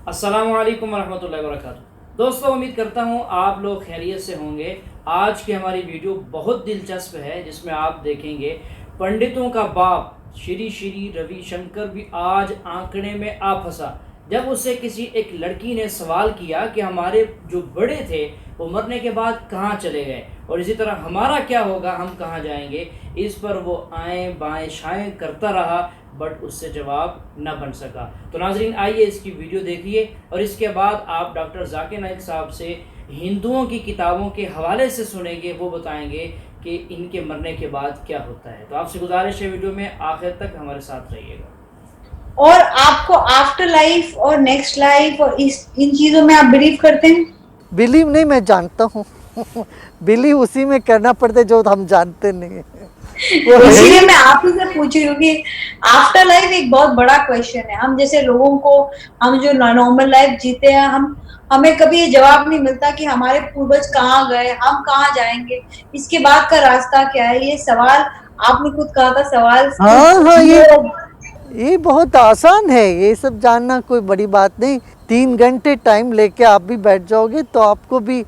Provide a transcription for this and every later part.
السلام علیکم ورحمۃ اللہ وبرکاتہ۔ دوستوں، امید کرتا ہوں آپ لوگ خیریت سے ہوں گے۔ آج کی ہماری ویڈیو بہت دلچسپ ہے، جس میں آپ دیکھیں گے پنڈتوں کا باپ شری شری روی شنکر بھی آج آنکڑے میں آ پھنسا جب اس سے کسی ایک لڑکی نے سوال کیا کہ ہمارے جو بڑے تھے وہ مرنے کے بعد کہاں چلے گئے، اور اسی طرح ہمارا کیا ہوگا، ہم کہاں جائیں گے۔ اس پر وہ آئیں بائیں شائیں کرتا رہا، بٹ اس سے جواب نہ بن سکا۔ تو ناظرین، آئیے اس کی ویڈیو دیکھیے، اور اس کے بعد آپ ڈاکٹر ذاکر نائک صاحب سے ہندوؤں کی کتابوں کے حوالے سے سنیں گے، وہ بتائیں گے کہ ان کے مرنے کے بعد کیا ہوتا ہے۔ تو آپ سے گزارش ہے ویڈیو میں آخر تک ہمارے ساتھ رہیے گا۔ اور آپ کو آفٹر لائف اور نیکسٹ لائف اور ان چیزوں میں آپ بلیو کرتے ہیں؟ بلیو نہیں، میں جانتا ہوں۔ بلیو اسی میں کرنا پڑتا ہے جو ہم جانتے نہیں ہیں، وہ ہے اسی ہی۔ لیے میں آپ ہی سے پوچھ رہی ہوں کہ آفٹر لائف ایک بہت بڑا کویشچن ہے۔ ہم جیسے لوگوں کو، ہم جو نارمل لائف جیتے ہیں، ہمیں کبھی یہ جواب نہیں ملتا کہ ہمارے پوروج کہاں گئے، ہم کہاں جائیں گے، اس کے بعد کا راستہ کیا ہے۔ یہ سوال آپ نے خود کہا تھا، سوال ہاں، یہ بہت آسان ہے، یہ سب جاننا کوئی بڑی بات نہیں۔ 3 گھنٹے ٹائم لے کے آپ بھی بیٹھ جاؤ گے تو آپ کو بھی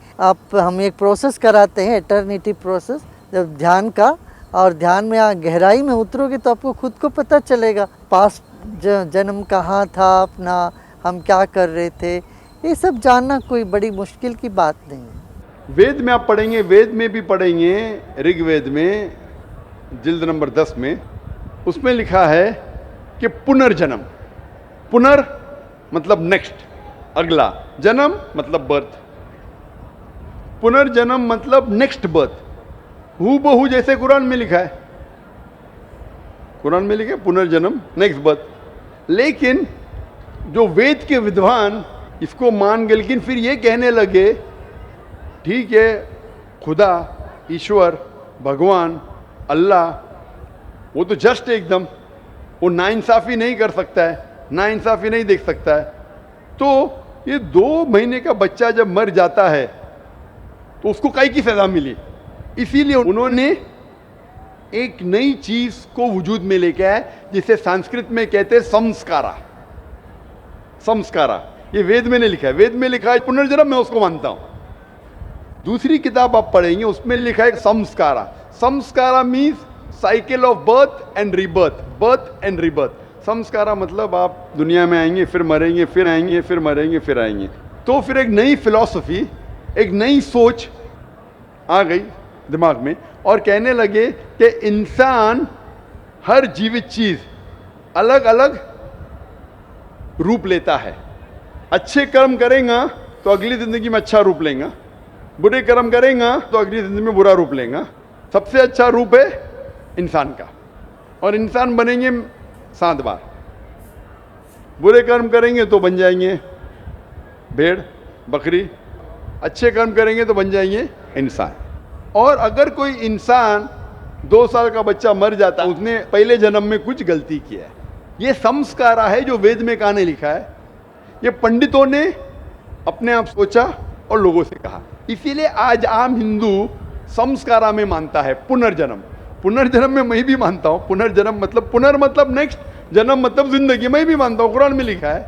ہم ایک پروسیس کراتے ہیں، ایٹرنیٹی پروسیس، جب دھیان کا، اور دھیان میں گہرائی میں اترو گے تو آپ کو خود کو پتہ چلے گا پاسٹ جنم کہاں تھا اپنا، ہم کیا کر رہے تھے۔ یہ سب جاننا کوئی بڑی مشکل کی بات نہیں ہے۔ وید میں آپ پڑھیں گے، وید میں بھی پڑھیں گے، رگ وید میں جلد نمبر 10 میں، اس میں لکھا ہے کہ پنرجنم، پنر مطلب نیکسٹ، اگلا، جنم مطلب برتھ، پنرجنم مطلب نیکسٹ برتھ، ہو بہو جیسے قرآن میں لکھا ہے، قرآن میں لکھا ہے پنرجنم نیکسٹ برتھ۔ لیکن جو وید کے ودوان اس کو مان گئے، لیکن پھر یہ کہنے لگے ٹھیک ہے، خدا، ایشور، بھگوان، اللہ، وہ تو جسٹ ایک دم، وہ ناانصافی نہیں کر سکتا ہے، ناانصافی نہیں دیکھ سکتا ہے۔ تو یہ 2 مہینے کا بچہ جب مر جاتا ہے تو اس کو کائی کی سزا ملی؟ اسی لیے انہوں نے ایک نئی چیز کو وجود میں لے کے آئے، جسے سنسکرت میں کہتے ہیں سمسکارا، سمسکارا۔ یہ وید میں نے لکھا ہے، وید میں لکھا ہے پنرجنم، میں اس کو مانتا ہوں۔ دوسری کتاب آپ پڑھیں گے، اس میں لکھا ہے samskara. Samskara means cycle of birth and rebirth, birth and rebirth. Samskara مطلب آپ دنیا میں آئیں گے، پھر مریں گے، پھر آئیں گے، پھر مریں گے، پھر آئیں گے۔ تو پھر ایک نئی فلسفی، ایک نئی سوچ آ گئی دماغ میں، اور کہنے لگے کہ انسان، ہر جیوت چیز الگ الگ روپ لیتا ہے۔ اچھے کرم کریں گا تو اگلی زندگی میں اچھا روپ لیں گا، برے کرم کریں گا تو اگلی زندگی میں برا روپ لیں گا۔ سب سے اچھا روپ ہے انسان کا، اور انسان بنیں گے 7 بار۔ برے کرم کریں گے تو بن جائیں گے بھیڑ، بکری، اچھے کرم کریں گے تو بن جائیں گے انسان۔ اور اگر کوئی انسان 2 سال کا بچہ مر جاتا ہے، اس نے پہلے جنم میں کچھ غلطی کیا ہے۔ یہ سمسکارا ہے جو وید میں کہاں نے لکھا ہے، یہ پنڈتوں نے اپنے آپ سوچا اور لوگوں سے کہا۔ اسی لیے آج عام ہندو سمسکارا میں مانتا ہے پنرجنم۔ پنرجنم میں بھی مانتا ہوں، پنرجنم مطلب، پنر مطلب نیکسٹ، جنم مطلب زندگی، میں بھی مانتا ہوں، قرآن میں لکھا ہے۔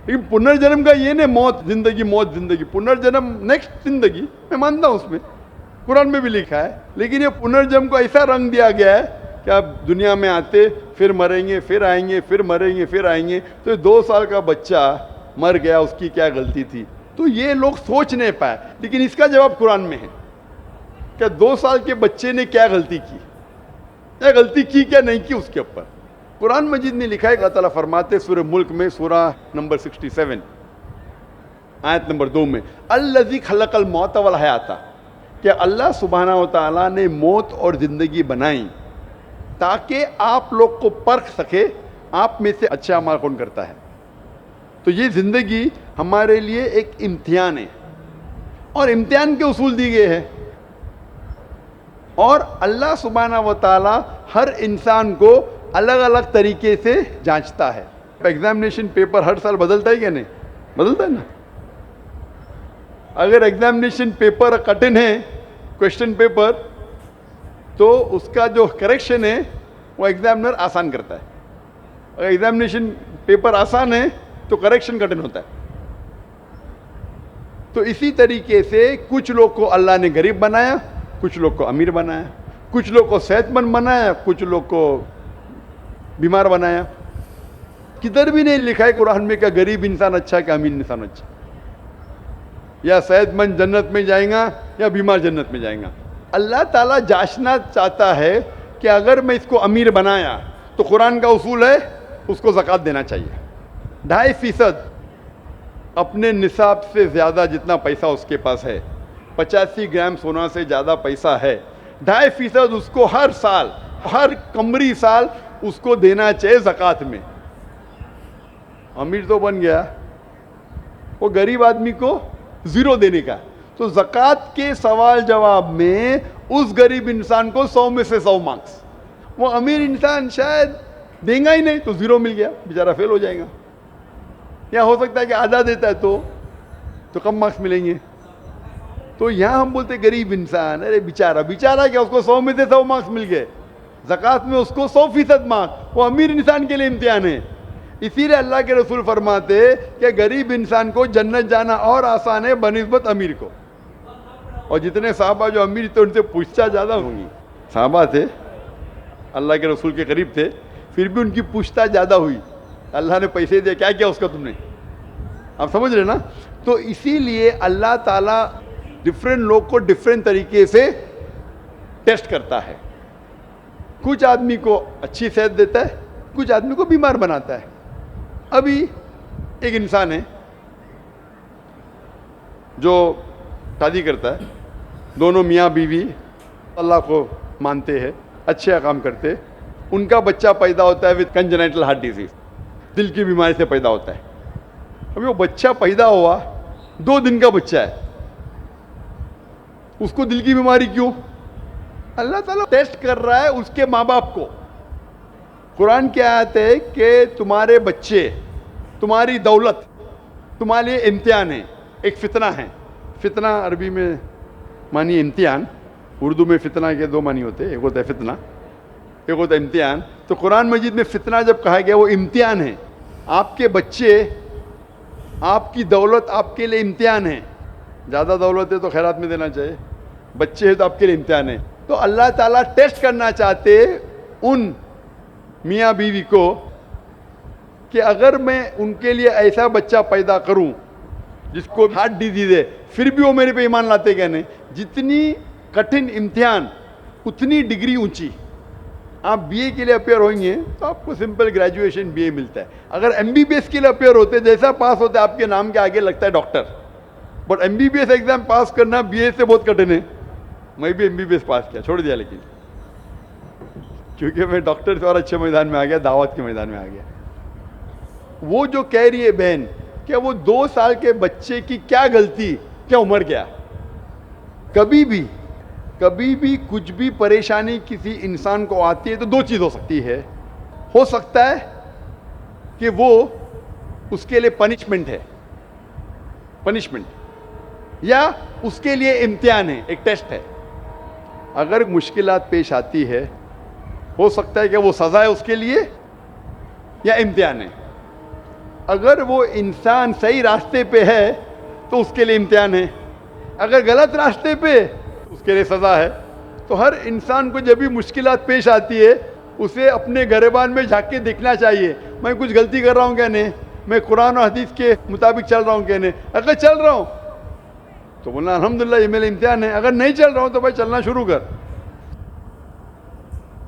لیکن پنرجنم کا یہ نہیں موت زندگی، موت زندگی، پنرجنم نیکسٹ زندگی، میں مانتا ہوں، اس میں قرآن میں بھی لکھا ہے۔ لیکن یہ پنرجنم کو ایسا رنگ دیا گیا ہے کہ آپ دنیا میں آتے، پھر مریں گے، پھر آئیں گے، پھر مریں گے، پھر آئیں گے۔ تو یہ 2 سال کا بچہ مر گیا، اس کی کیا غلطی تھی؟ تو یہ لوگ سوچ نہیں پائے، لیکن اس کا جواب قرآن میں ہے کہ 2 سال کے بچے نے کیا غلطی کی، کیا غلطی کی، کیا نہیں کی، اس کے اوپر قرآن مجید میں لکھا ہے۔ اللہ تعالیٰ فرماتے سورہ ملک میں، سورہ نمبر 67 آیت نمبر 2 میں، الذی خلق الموت والحیات، کہ اللہ سبحانہ و تعالیٰ نے موت اور زندگی بنائی تاکہ آپ لوگ کو پرکھ سکے آپ میں سے اچھا اعمال کون کرتا ہے۔ تو یہ زندگی ہمارے لیے ایک امتحان ہے، اور امتحان کے اصول دی گئے ہیں، اور اللہ سبحانہ و تعالیٰ ہر انسان کو الگ الگ طریقے سے جانچتا ہے۔ ایگزامینیشن پیپر ہر سال بدلتا ہے کہ نہیں؟ بدلتا ہے نا۔ اگر ایگزامینیشن پیپر کٹن ہے، کوشچن پیپر، تو اس کا جو کریکشن ہے وہ ایگزامنر آسان کرتا ہے۔ اگر ایگزامینیشن پیپر آسان ہے تو کریکشن کٹن ہوتا ہے. تو اسی طریقے سے کچھ لوگ کو اللہ نے غریب بنایا, کچھ لوگ کو امیر بنایا, کچھ لوگ کو صحت مند بنایا, کچھ لوگ کو بیمار بنایا. کدھر بھی نہیں لکھا ہے قرآن میں کہ غریب انسان اچھا کہ امیر انسان اچھا, یا صحت مند جنت میں جائیں گا یا بیمار جنت میں جائیں گا. اللہ تعالیٰ جانچنا چاہتا ہے کہ اگر میں اس کو امیر بنایا تو قرآن کا اصول ہے اس کو زکوٰۃ دینا چاہیے. 2.5% اپنے نصاب سے زیادہ جتنا پیسہ اس کے پاس ہے, 85 گرام سونا سے زیادہ پیسہ ہے, 2.5% اس کو ہر سال, ہر قمری سال اس کو دینا چاہیے زکوٰۃ میں. امیر تو بن گیا, وہ غریب آدمی کو 0 دینے کا. تو زکوٰۃ کے سوال جواب میں اس غریب انسان کو 100 میں سے 100 مارکس, وہ امیر انسان شاید دیں گا ہی نہیں تو 0 مل گیا, بیچارہ فیل ہو جائے گا. یا ہو سکتا ہے کہ آدھا دیتا ہے تو کم مارکس ملیں گے. تو یہاں ہم بولتے غریب انسان, ارے بیچارہ کیا, اس کو 100 میں سے 100 مارکس مل گئے. زکوٰۃ میں اس کو 100% مارکس, وہ امیر انسان کے لیے امتحان ہے. اسی لیے اللہ کے رسول فرماتے کہ غریب انسان کو جنت جانا اور آسان ہے بنسبت امیر کو. اور جتنے صحابہ جو امیر تھے ان سے پوچھتا زیادہ ہوں گی. صحابہ تھے, اللہ کے رسول کے قریب تھے, پھر بھی ان کی پوچھتا زیادہ ہوئی. اللہ نے پیسے دیا, کیا کیا اس کا تم نے, آپ سمجھ رہے نا. تو اسی لیے اللہ تعالیٰ ڈفرینٹ لوگ کو ڈفرینٹ طریقے سے ٹیسٹ کرتا ہے. کچھ آدمی کو اچھی صحت دیتا ہے, کچھ آدمی کو بیمار بناتا ہے. ابھی ایک انسان ہے جو شادی کرتا ہے, دونوں میاں بیوی اللہ کو مانتے ہیں, اچھے کام کرتے, ان کا بچہ پیدا ہوتا ہے وتھ کنجنائٹل ہارٹ ڈیزیز, دل کی بیماری سے پیدا ہوتا ہے. ابھی وہ بچہ پیدا ہوا 2 دن کا بچہ ہے, اس کو دل کی بیماری کیوں؟ اللہ تعالیٰ ٹیسٹ کر رہا ہے اس کے ماں باپ کو. قرآن کی آیت ہے کہ تمہارے بچے, تمہاری دولت تمہارے لیے امتحان ہے, ایک فتنہ ہے. فتنہ عربی میں معنی امتحان, اردو میں فتنہ کے 2 معنی ہوتے ہیں, ایک ہوتا ہے فتنہ, ایک ہوتا ہے امتحان. تو قرآن مجید میں فتنہ جب کہا گیا وہ امتحان ہے. آپ کے بچے, آپ کی دولت آپ کے لیے امتحان ہے. زیادہ دولت ہے تو خیرات میں دینا چاہیے, بچے ہیں تو آپ کے لیے امتحان ہے. تو اللہ تعالیٰ ٹیسٹ کرنا چاہتے ان میاں بیوی کو کہ اگر میں ان کے لیے ایسا بچہ پیدا کروں جس کو ہارٹ ڈیزیز ہے, پھر بھی وہ میرے پہ ایمان لاتے کہ نہیں. جتنی کٹھن امتحان اتنی ڈگری اونچی. آپ بی اے کے لیے اپیئر ہوئیں گے تو آپ کو سمپل گریجویشن بی اے ملتا ہے. اگر ایم بی بی ایس کے لیے اپیئر ہوتے, جیسا پاس ہوتا ہے آپ کے نام کے آگے لگتا ہے doctor, but M B B S exam pass کرنا بی اے سے بہت کٹھن ہے. میں بھی M B B S pass کیا, چھوڑ دیا, لیکن کیونکہ میں ڈاکٹر سے اور اچھے میدان میں آ گیا, دعوت کے میدان میں آ گیا. وہ جو کہہ رہی ہے بہن کہ وہ 2 سال کے بچے کی کیا غلطی, کیا عمر کیا, کبھی بھی کچھ بھی پریشانی کسی انسان کو آتی ہے تو 2 چیز ہو سکتی ہے. ہو سکتا ہے کہ وہ اس کے لیے پنشمنٹ ہے, پنشمنٹ, یا اس کے لیے امتحان ہے, ایک ٹیسٹ ہے. اگر مشکلات پیش آتی ہے ہو سکتا ہے کہ وہ سزا ہے اس کے لیے یا امتحان ہے. اگر وہ انسان صحیح راستے پہ ہے تو اس کے لیے امتحان ہے, اگر غلط راستے پہ اس کے لیے سزا ہے. تو ہر انسان کو جب بھی مشکلات پیش آتی ہے اسے اپنے گریبان میں جھانک کے دیکھنا چاہیے, میں کچھ غلطی کر رہا ہوں کیا نہیں, میں قرآن و حدیث کے مطابق چل رہا ہوں کیا نہیں. اگر چل رہا ہوں تو بولنا الحمدللہ یہ میرا امتحان ہے, اگر نہیں چل رہا ہوں تو بھائی چلنا شروع کر.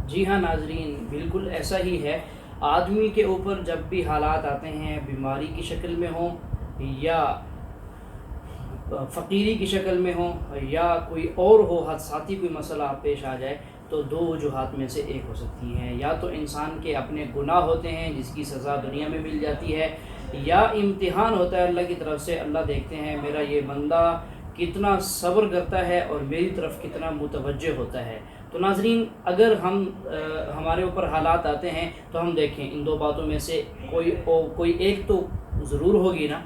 جی ہاں ناظرین, بالکل ایسا ہی ہے. آدمی کے اوپر جب بھی حالات آتے ہیں, بیماری کی شکل میں ہوں یا فقیری کی شکل میں ہوں یا کوئی اور ہو, حادثاتی کوئی مسئلہ پیش آ جائے, تو 2 وجوہات میں سے ایک ہو سکتی ہیں. یا تو انسان کے اپنے گناہ ہوتے ہیں جس کی سزا دنیا میں مل جاتی ہے, یا امتحان ہوتا ہے اللہ کی طرف سے. اللہ دیکھتے ہیں میرا یہ بندہ کتنا صبر کرتا ہے اور میری طرف کتنا متوجہ ہوتا ہے. تو ناظرین, اگر ہمارے اوپر حالات آتے ہیں تو ہم دیکھیں ان 2 باتوں میں سے کوئی ایک تو ضرور ہوگی نا.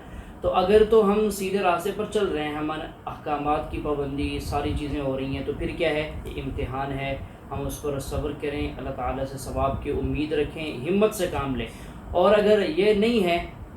تو اگر تو ہم سیدھے راستے پر چل رہے ہیں, ہمارے احکامات کی پابندی, ساری چیزیں ہو رہی ہیں, تو پھر کیا ہے, یہ امتحان ہے. ہم اس پر صبر کریں, اللہ تعالیٰ سے ثواب کی امید رکھیں, ہمت سے کام لیں. اور اگر یہ نہیں ہے,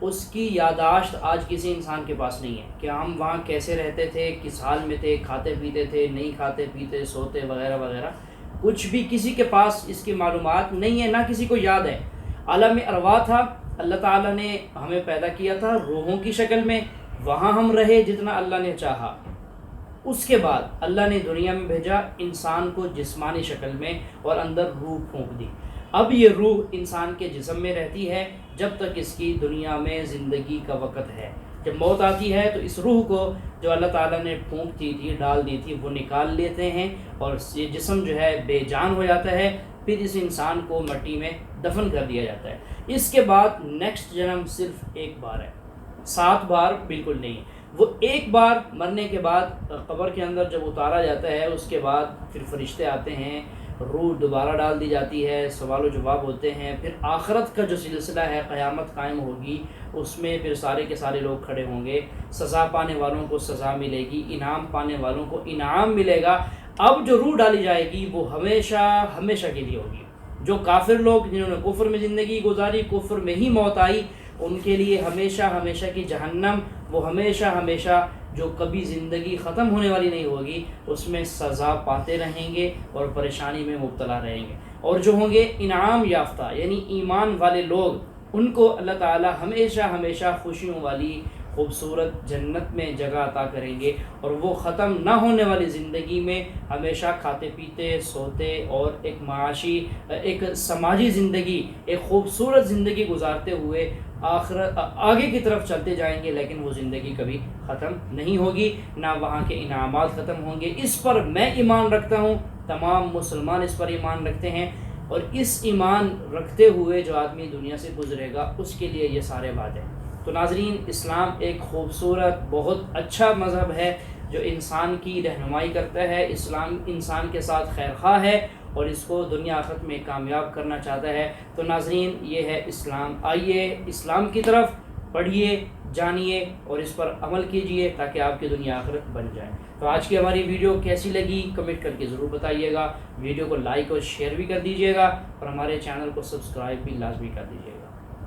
اس کی یادداشت آج کسی انسان کے پاس نہیں ہے کہ ہم وہاں کیسے رہتے تھے، کس حال میں تھے، کھاتے پیتے تھے، نہیں کھاتے پیتے، سوتے وغیرہ وغیرہ، کچھ بھی کسی کے پاس اس کی معلومات نہیں ہے، نہ کسی کو یاد ہے۔ عالم ارواح تھا، اللہ تعالیٰ نے ہمیں پیدا کیا تھا روحوں کی شکل میں، وہاں ہم رہے جتنا اللہ نے چاہا۔ اس کے بعد اللہ نے دنیا میں بھیجا انسان کو جسمانی شکل میں اور اندر روح پھونک دی۔ اب یہ روح انسان کے جسم میں رہتی ہے جب تک اس کی دنیا میں زندگی کا وقت ہے۔ جب موت آتی ہے تو اس روح کو جو اللہ تعالیٰ نے پھونک دی تھی، ڈال دی تھی، وہ نکال لیتے ہیں اور یہ جسم جو ہے بے جان ہو جاتا ہے۔ پھر اس انسان کو مٹی میں دفن کر دیا جاتا ہے۔ اس کے بعد نیکسٹ جنم صرف ایک بار ہے، 7 بار بالکل نہیں۔ وہ ایک بار مرنے کے بعد قبر کے اندر جب اتارا جاتا ہے، اس کے بعد پھر فرشتے آتے ہیں، روح دوبارہ ڈال دی جاتی ہے، سوال و جواب ہوتے ہیں۔ پھر آخرت کا جو سلسلہ ہے، قیامت قائم ہوگی، اس میں پھر سارے کے سارے لوگ کھڑے ہوں گے، سزا پانے والوں کو سزا ملے گی، انعام پانے والوں کو انعام ملے گا۔ اب جو روح ڈالی جائے گی وہ ہمیشہ ہمیشہ کے لیے ہوگی۔ جو کافر لوگ جنہوں نے کفر میں زندگی گزاری، کفر میں ہی موت آئی، ان کے لیے ہمیشہ ہمیشہ کی جہنم، وہ ہمیشہ ہمیشہ جو کبھی زندگی ختم ہونے والی نہیں ہوگی، اس میں سزا پاتے رہیں گے اور پریشانی میں مبتلا رہیں گے۔ اور جو ہوں گے انعام یافتہ یعنی ایمان والے لوگ، ان کو اللہ تعالی ہمیشہ ہمیشہ خوشیوں والی خوبصورت جنت میں جگہ عطا کریں گے، اور وہ ختم نہ ہونے والی زندگی میں ہمیشہ کھاتے پیتے سوتے اور ایک معاشی ایک سماجی زندگی، ایک خوبصورت زندگی گزارتے ہوئے آگے کی طرف چلتے جائیں گے، لیکن وہ زندگی کبھی ختم نہیں ہوگی، نہ وہاں کے انعامات ختم ہوں گے۔ اس پر میں ایمان رکھتا ہوں، تمام مسلمان اس پر ایمان رکھتے ہیں، اور اس ایمان رکھتے ہوئے جو آدمی دنیا سے گزرے گا اس کے لیے یہ سارے وعدے ہیں۔ تو ناظرین، اسلام ایک خوبصورت بہت اچھا مذہب ہے جو انسان کی رہنمائی کرتا ہے۔ اسلام انسان کے ساتھ خیر خواہ ہے اور اس کو دنیا آخرت میں کامیاب کرنا چاہتا ہے۔ تو ناظرین، یہ ہے اسلام۔ آئیے اسلام کی طرف پڑھیے، جانیے اور اس پر عمل کیجیے تاکہ آپ کی دنیا آخرت بن جائے۔ تو آج کی ہماری ویڈیو کیسی لگی کمنٹ کر کے ضرور بتائیے گا۔ ویڈیو کو لائک اور شیئر بھی کر دیجیے گا اور ہمارے چینل کو سبسکرائب بھی لازمی کر دیجیے گا۔